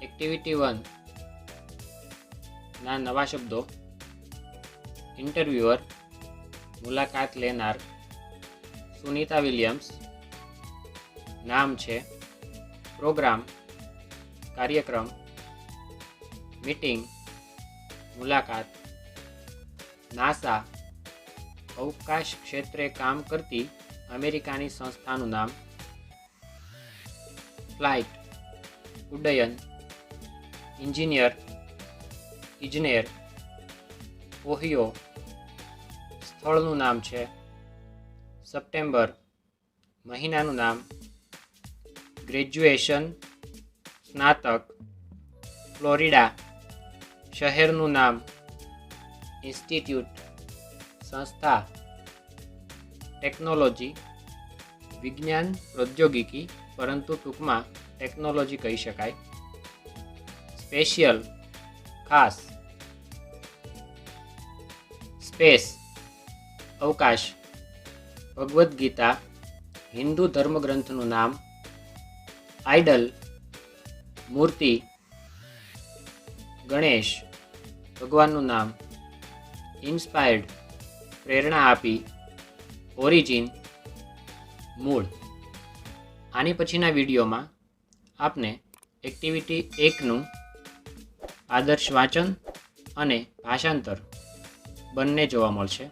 Activity 1 ના નવા શબ્દો: ઇન્ટરવ્યુઅર, મુલાકાત લેનાર, સુનીતા વિલિયમ્સ, નામ છે, પ્રોગ્રામ, કાર્યક્રમ, મીટિંગ, મુલાકાત, નાસા, અવકાશ ક્ષેત્રે કામ કરતી અમેરિકાની સંસ્થાનું નામ, ફ્લાઇટ, ઉડ્ડયન, ઇન્જિનિયર, ઇજનેર, ઓહિયો, સ્થળનું નામ છે, સપ્ટેમ્બર, મહિનાનું નામ, ગ્રેજ્યુએશન, સ્નાતક, ફ્લોરિડા, શહેરનું નામ, ઇન્સ્ટિટ્યૂટ, સંસ્થા, ટેકનોલોજી, વિજ્ઞાન પ્રૌદ્યોગિકી, પરંતુ ટૂંકમાં ટેકનોલોજી કહી શકાય, સ્પેશિયલ, ખાસ, સ્પેસ, અવકાશ, ભગવદ્ ગીતા, હિન્દુ ધર્મગ્રંથનું નામ, આઇડલ, મૂર્તિ, ગણેશ, ભગવાનનું નામ, ઇન્સ્પાયર્ડ, પ્રેરણા આપી, ઓરિજિન, મૂળ. આની પછીના વિડીયોમાં આપને એક્ટિવિટી 1નું આદર્શ વાંચન અને ભાષાંતર બંને જોવા મળશે.